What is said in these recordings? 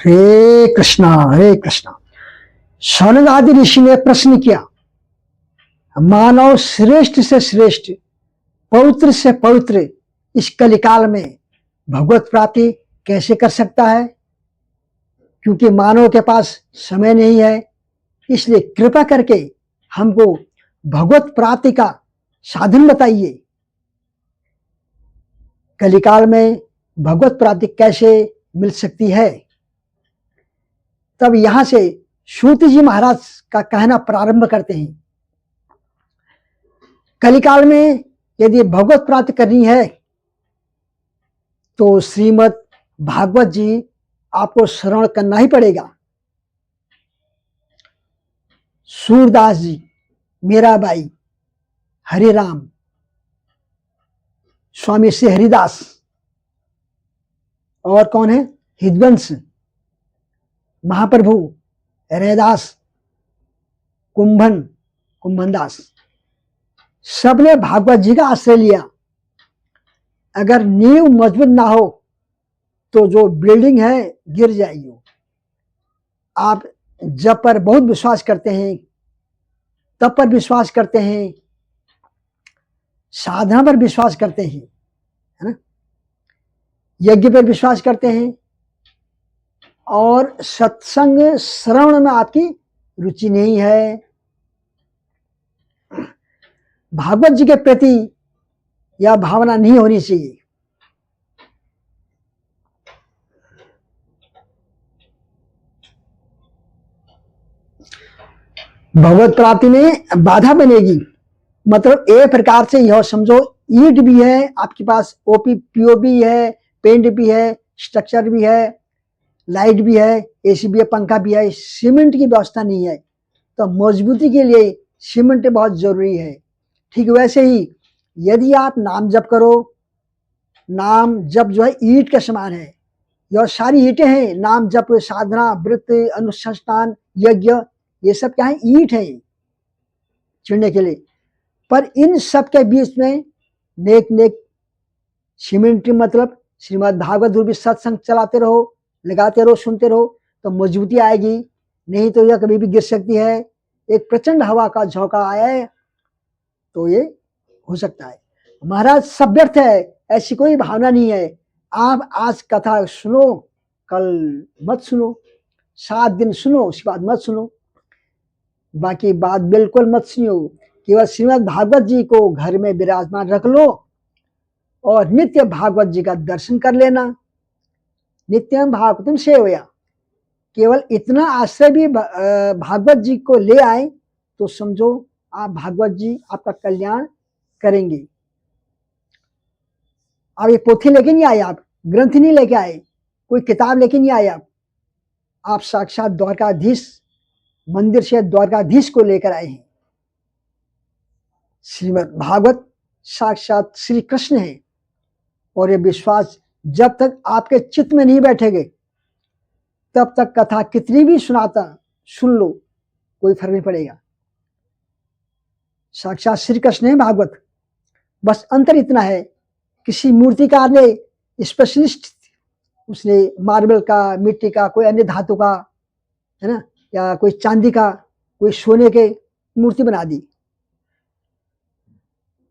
हरे कृष्णा हरे कृष्णा। शौनक आदि ऋषि ने प्रश्न किया, मानव श्रेष्ठ से श्रेष्ठ, पवित्र से पवित्र इस कलिकाल में भगवत प्राप्ति कैसे कर सकता है? क्योंकि मानव के पास समय नहीं है, इसलिए कृपा करके हमको भगवत प्राप्ति का साधन बताइए। कलिकाल में भगवत प्राप्ति कैसे मिल सकती है? तब यहां से सूत जी महाराज का कहना प्रारंभ करते हैं। कलिकाल में यदि भगवत प्राप्ति करनी है तो श्रीमद् भागवत जी आपको श्रवण करना ही पड़ेगा। सूरदास जी, मीराबाई, हरि राम, स्वामी श्री हरिदास, और कौन है, हिदवंश, महाप्रभु, रैदास, कुंभनदास, सबने भागवत जी का आश्रय लिया। अगर नींव मजबूत ना हो तो जो बिल्डिंग है गिर जाएगी। आप जप पर बहुत विश्वास करते हैं, तप पर विश्वास करते हैं, साधना पर विश्वास करते हैं, है ना, यज्ञ पर विश्वास करते हैं, और सत्संग श्रवण में आपकी रुचि नहीं है, भागवत जी के प्रति यह भावना नहीं होनी चाहिए। भगवत प्राप्ति में बाधा बनेगी। मतलब एक प्रकार से यह समझो, ईंट भी है आपके पास, ओपी पीओबी है, पेंट भी है, स्ट्रक्चर भी है, लाइट भी है, एसी भी है, पंखा भी है, सीमेंट की व्यवस्था नहीं है, तो मजबूती के लिए सीमेंट बहुत जरूरी है। ठीक वैसे ही यदि आप नाम जप करो, नाम जप जो है ईंट के समान है, यह सारी ईंटें हैं, नाम जप, साधना, व्रत, अनुष्ठान, यज्ञ, ये सब क्या है, ईंट है चिढ़ने के लिए। पर इन सब के बीच में नेक नेक सीमेंट, मतलब श्रीमद् भागवत रूपी सत्संग चलाते रहो, लगाते रहो, सुनते रहो, तो मजबूती आएगी। नहीं तो यह कभी भी गिर सकती है। एक प्रचंड हवा का झोंका आया है तो ये हो सकता है। महाराज सब व्यर्थ है, ऐसी कोई भावना नहीं है। आप आज कथा सुनो, कल मत सुनो, 7 दिन सुनो, उसके बाद मत सुनो, बाकी बात बिल्कुल मत सुनियो। केवल श्रीमद् भागवत जी को घर में विराजमान रख लो और नित्य भागवत जी का दर्शन कर लेना। नित्यम भागवतम सेवया, केवल इतना आश्रय भी भागवत जी को ले आए तो समझो आप भागवत जी आपका कल्याण करेंगे। अब ये पोथी लेके नहीं आए, आप ग्रंथ नहीं लेके आए, कोई किताब लेके नहीं आए, आप साक्षात द्वारकाधीश, मंदिर से द्वारकाधीश को लेकर आए हैं। श्रीमद् भागवत साक्षात श्री कृष्ण है, और ये विश्वास जब तक आपके चित्त में नहीं बैठेगे तब तक कथा कितनी भी सुनाता सुन लो, कोई फर्क नहीं पड़ेगा। साक्षात श्री कृष्ण है भागवत। बस अंतर इतना है, किसी मूर्तिकार ने, स्पेशलिस्ट, उसने मार्बल का, मिट्टी का, कोई अन्य धातु का, है ना, या कोई चांदी का, कोई सोने के मूर्ति बना दी।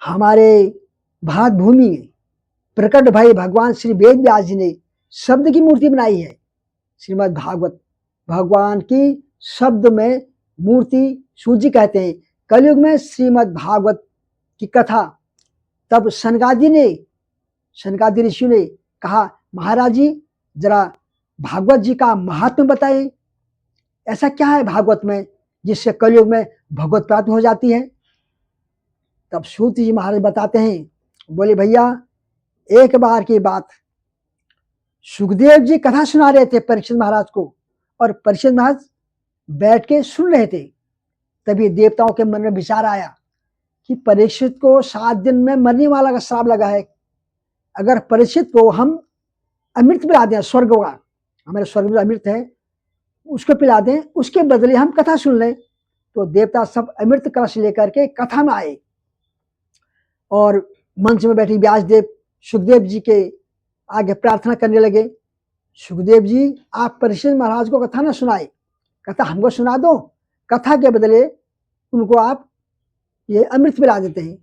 हमारे भारत भूमि में प्रकट भाई भगवान श्री वेद व्यास जी ने शब्द की मूर्ति बनाई है। श्रीमद् भागवत भगवान की शब्द में मूर्ति सूजी कहते हैं। कलयुग में श्रीमद् भागवत की कथा, तब सनकादि ऋषि ने कहा, महाराज जी जरा भागवत जी का महात्म्य बताएं, ऐसा क्या है भागवत में जिससे कलयुग में भगवत प्राप्ति हो जाती है। तब सूत जी महाराज बताते हैं, बोले भैया एक बार की बात, सुखदेव जी कथा सुना रहे थे परीक्षित महाराज को, और परीक्षित महाराज बैठ के सुन रहे थे। तभी देवताओं के मन में विचार आया कि परीक्षित को 7 दिन में मरने वाला का श्राप लगा है, अगर परीक्षित को हम अमृत पिला दें, स्वर्ग का, हमारे स्वर्ग में अमृत है, उसको पिला दें, उसके बदले हम कथा सुन लें। तो देवता सब अमृत कलश लेकर के कथा में आए, और मंच में बैठे व्यासदेव सुखदेव जी के आगे प्रार्थना करने लगे। सुखदेव जी आप परीक्षित महाराज को कथा न सुनाए, कथा हमको सुना दो, कथा के बदले उनको आप ये अमृत पिला देते हैं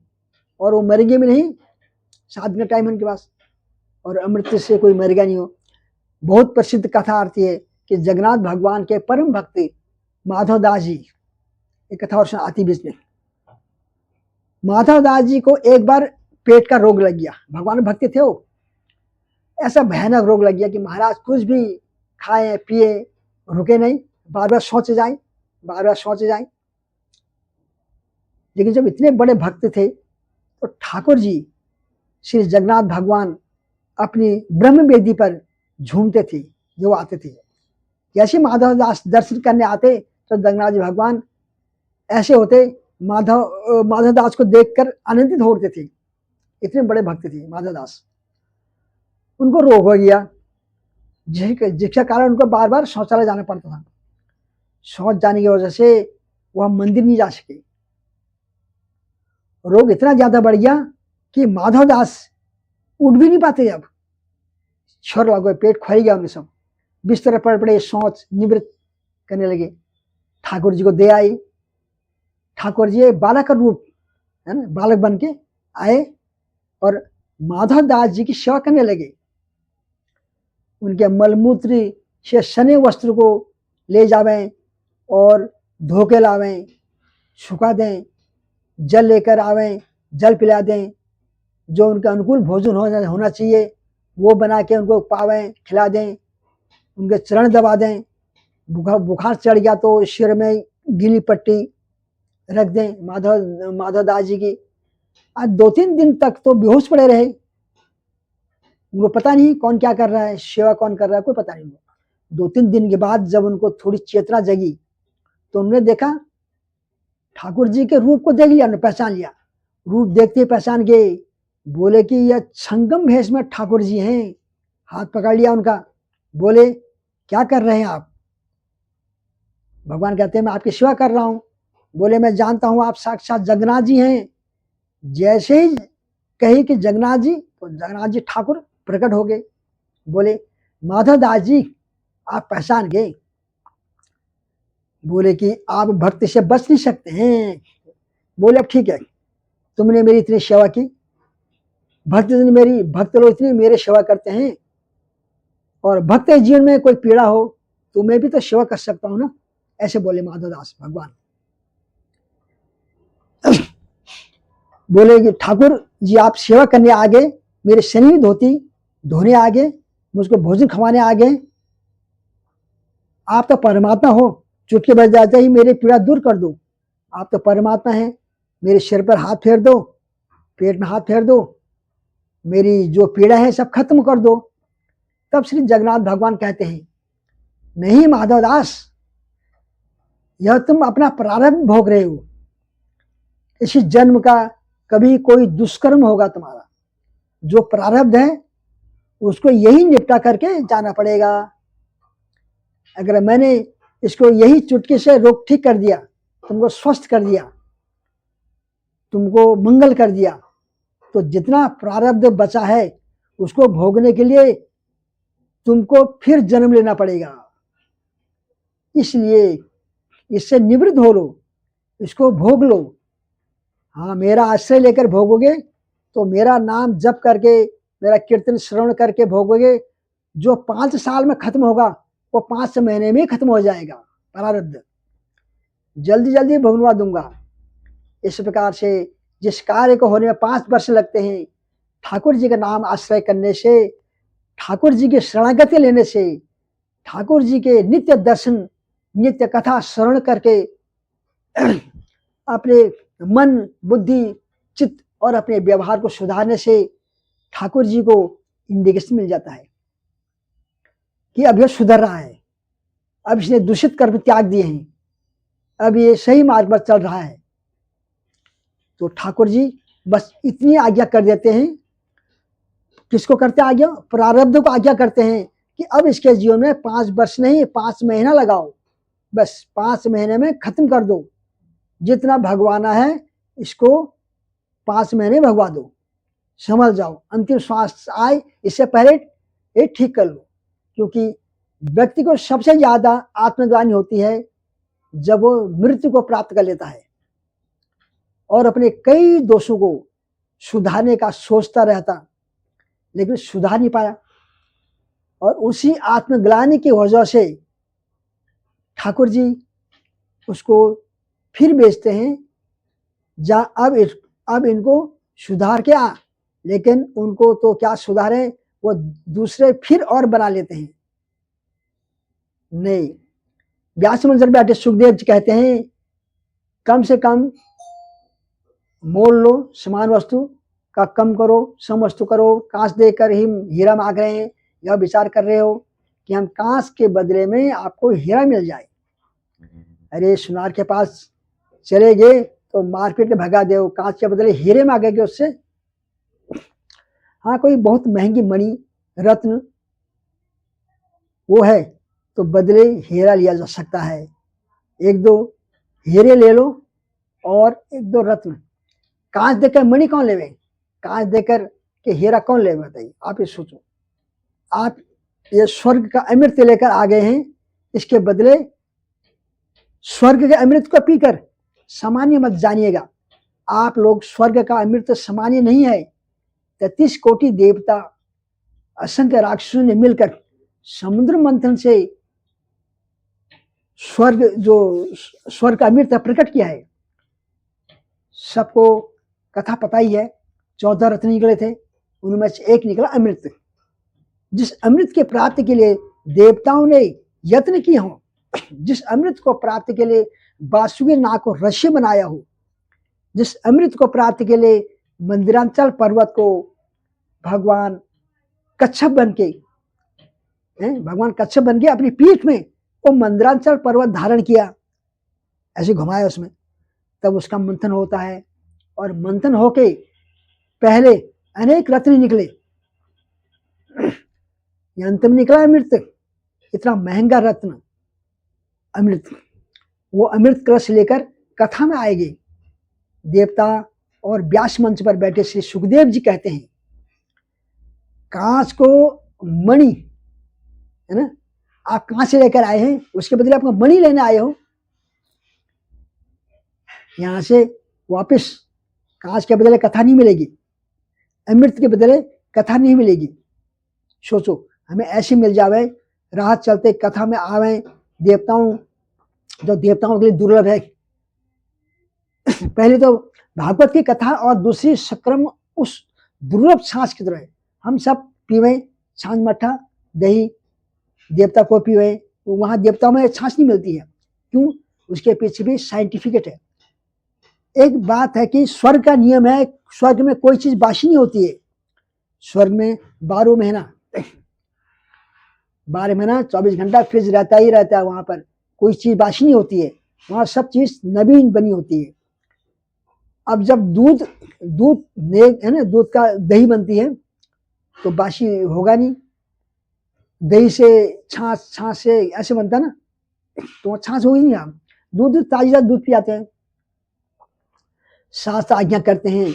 और वो मरेंगे भी नहीं, 7 दिन का टाइम है उनके पास, और अमृत से कोई मरेगा नहीं हो। बहुत प्रसिद्ध कथा आती है कि जगन्नाथ भगवान के परम भक्ति माधव दास जी, एक कथा और आती बीच में। माधव दास जी को एक बार पेट का रोग लग गया, भगवान भक्ति थे वो, ऐसा भयानक रोग लग गया कि महाराज कुछ भी खाए पिए रुके नहीं, बार बार शौच जाए, बार बार शौच जाए। लेकिन जब इतने बड़े भक्त थे तो ठाकुर जी श्री जगन्नाथ भगवान अपनी ब्रह्म वेदी पर झूमते थे, जो आते थे। जैसे माधव दास दर्शन करने आते तो जगन्नाथ जी भगवान ऐसे होते, माधव दास को देखकर आनंदित होते थे, इतने बड़े भक्त थे माधव दास। उनको रोग हो गया जिसके कारण उनको बार बार शौचालय जाना पड़ता था। शौच जाने की वजह से वह मंदिर नहीं जा सके। रोग इतना ज्यादा बढ़ गया कि माधव दास उठ भी नहीं पाते। अब छोर लग गए, पेट खुल गया उनके, सब बिस्तर पर पड़े, शौच निवृत्त करने लगे। ठाकुर जी को दे आई। ठाकुर जी बालक का रूप है ना, बालक बन के आए और माधव दास जी की सेवा करने लगे। उनके मलमूत्र से सने वस्त्र को ले जावें और धो के लावें, सुखा दें, जल लेकर आवें, जल पिला दें, जो उनके अनुकूल भोजन होना चाहिए वो बना के उनको पावें, खिला दें, उनके चरण दबा दें। बुखार चढ़ गया तो सिर में गीली पट्टी रख दें माधव दास जी की। आज 2-3 दिन तक तो बेहोश पड़े रहे, उनको पता नहीं कौन क्या कर रहा है, सेवा कौन कर रहा है, कोई पता नहीं। 2-3 दिन के बाद जब उनको थोड़ी चेतना जगी तो उन्होंने देखा, ठाकुर जी के रूप को देख लिया, उन्होंने पहचान लिया। रूप देखते ही पहचान गए, बोले कि यह संगम भेष में ठाकुर जी हैं। हाथ पकड़ लिया उनका, बोले क्या कर रहे हैं आप? भगवान कहते हैं मैं आपकी सेवा कर रहा हूं। बोले मैं जानता हूं आप साक्षात जगन्नाथ जी हैं। जैसे ही कही कि जगन्नाथ जी, तो जगन्नाथ जी ठाकुर प्रकट हो गए। बोले माधव दास जी आप पहचान गए? बोले कि आप भक्ति से बच नहीं सकते हैं। बोले अब ठीक है, तुमने मेरी इतनी सेवा की, भक्त लोग इतनी मेरे सेवा करते हैं, और भक्त के जीवन में कोई पीड़ा हो तो मैं भी तो सेवा कर सकता हूं ना। ऐसे बोले माधव दास भगवान। बोले कि ठाकुर जी आप सेवा करने आ गए, मेरे शरीर धोने आ गए, मुझको भोजन खवाने आ गए। आप तो परमात्मा हो, चुटकी बज जाते ही मेरी पीड़ा दूर कर दो। आप तो परमात्मा हैं, मेरे सिर पर हाथ फेर दो, पेट में हाथ फेर दो, मेरी जो पीड़ा है सब खत्म कर दो। तब श्री जगन्नाथ भगवान कहते हैं नहीं माधव दास, यह तुम अपना प्रारब्ध भोग रहे हो। इसी जन्म का कभी कोई दुष्कर्म होगा तुम्हारा, जो प्रारब्ध है उसको यही निपटा करके जाना पड़ेगा। अगर मैंने इसको यही चुटकी से रोग ठीक कर दिया, तुमको स्वस्थ कर दिया, तुमको मंगल कर दिया, तो जितना प्रारब्ध बचा है उसको भोगने के लिए तुमको फिर जन्म लेना पड़ेगा। इसलिए इससे निवृत्त हो लो, इसको भोग लो। हाँ, मेरा आश्रय लेकर भोगोगे तो मेरा नाम जप करके, मेरा कीर्तन श्रवण करके भोगोगे, जो 5 साल में खत्म होगा वो 5 महीने में खत्म हो जाएगा। प्रारब्ध जल्दी जल्दी भोगवा दूंगा। इस प्रकार से जिस कार्य को होने में 5 वर्ष लगते हैं, ठाकुर जी का नाम आश्रय करने से, ठाकुर जी की शरणागति लेने से, ठाकुर जी के नित्य दर्शन, नित्य कथा श्रवण करके अपने मन, बुद्धि, चित्त और अपने व्यवहार को सुधारने से ठाकुर जी को इंडिकेशन मिल जाता है कि अब यह सुधर रहा है, अब इसने दूषित कर्म त्याग दिए हैं, अब ये सही मार्ग पर चल रहा है। तो ठाकुर जी बस इतनी आज्ञा कर देते हैं। किसको करते आज्ञा? प्रारब्ध को आज्ञा करते हैं कि अब इसके जीवन में 5 वर्ष नहीं 5 महीना लगाओ, बस 5 महीने में खत्म कर दो। जितना भगवाना है इसको 5 महीने भगवा दो, समझ जाओ, अंतिम श्वास आए इससे पहले ये ठीक कर लो। क्योंकि व्यक्ति को सबसे ज्यादा आत्मग्लानि होती है जब वो मृत्यु को प्राप्त कर लेता है और अपने कई दोषों को सुधारने का सोचता रहता, लेकिन सुधार नहीं पाया। और उसी आत्मग्लानि की वजह से ठाकुर जी उसको फिर बेचते हैं, जहाँ अब इनको सुधार क्या, लेकिन उनको तो क्या सुधारे, वो दूसरे फिर और बना लेते हैं। नहीं, व्यास मंदिर में बैठे सुखदेव जी कहते हैं कम से कम मोल लो, समान वस्तु का कम करो, सम वस्तु करो। कांच देकर ही हीरा मांग रहे हैं, यह विचार कर रहे हो कि हम कांच के बदले में आपको हीरा मिल जाए। अरे सुनार के पास चले गए तो मारपीट के भगा दे, कांच के बदले हीरे मांगेंगे उससे। हाँ, कोई बहुत महंगी मणि रत्न वो है तो बदले हीरा लिया जा सकता है। एक दो हीरे ले लो और एक दो रत्न। कांच देकर मणि कौन लेवे, कांच देकर के हीरा कौन लेवे, बताइए आप ये सोचो। आप ये स्वर्ग का अमृत लेकर आ गए हैं, इसके बदले स्वर्ग के अमृत को पीकर सामान्य मत जानिएगा। आप लोग स्वर्ग का अमृत सामान्य नहीं है। 33 कोटि देवता असंख्य राक्षसों ने मिलकर समुद्र मंथन से स्वर्ग का अमृत प्रकट किया है। सबको कथा पता ही है, 14 रत्न निकले थे, उनमें से एक निकला अमृत। जिस अमृत के प्राप्ति के लिए देवताओं ने यत्न किए हों, जिस अमृत को प्राप्ति के लिए वासुकी नाग को रस्सी बनाया हो, जिस अमृत को प्राप्ति के लिए मंदिरांचल पर्वत को भगवान कच्छप बन के अपनी पीठ में वो मंदिरांचल पर्वत धारण किया, ऐसे घुमाया उसमें, तब उसका मंथन होता है। और मंथन होके पहले अनेक रत्न निकले, अंत में निकला अमृत। इतना महंगा रत्न अमृत, वो अमृत कलश लेकर कथा में आएगी। देवता और व्यास मंच पर बैठे श्री सुखदेव जी कहते हैं कांच को मणि है ना, आप कांच से लेकर आए हैं, उसके बदले आपको मणि लेने आए हो। यहां से वापस कांच के बदले कथा नहीं मिलेगी, अमृत के बदले कथा नहीं मिलेगी। सोचो, हमें ऐसी मिल जावे, राह चलते कथा में आवे, देवताओं जो देवताओं के लिए दुर्लभ है। पहले तो भागवत की कथा और दूसरी सक्रम उस दुर्लभ छाछ की तरह है। हम सब पीवे छाछ मट्ठा दही, देवता को पीवे, तो वहां देवताओं में छाछ नहीं मिलती है। क्यों? उसके पीछे भी साइंटिफिकेट है। एक बात है कि स्वर्ग का नियम है, स्वर्ग में कोई चीज बासी नहीं होती है। स्वर्ग में 12 महीना 24 घंटा फ्रिज रहता ही रहता है। वहां पर कोई चीज बासी नहीं होती है, वहां सब चीज नवीन बनी होती है। अब जब दूध है ना, दूध का दही बनती है तो बासी होगा नहीं। दही से छाछ से ऐसे बनता ना, तो छाछ होगी नहीं। हम दूध ताजा दूध पियाते हैं। शास्त्र आज्ञा करते हैं,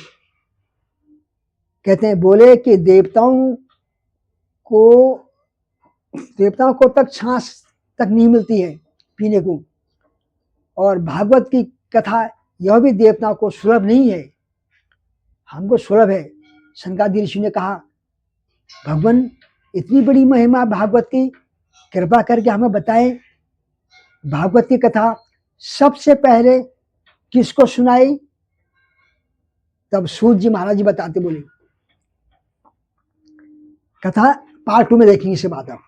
कहते हैं बोले कि देवताओं को तक छाछ तक नहीं मिलती है पीने को, और भागवत की कथा यह भी देवताओं को सुलभ नहीं है, हमको सुलभ है। सनकादिक ऋषि ने कहा भगवान इतनी बड़ी महिमा भागवत की, कृपा करके हमें बताएं भागवत की कथा सबसे पहले किसको सुनाई। तब सूत जी महाराज जी बताते, बोले कथा पार्ट 2 में देखेंगे इसे बात आप।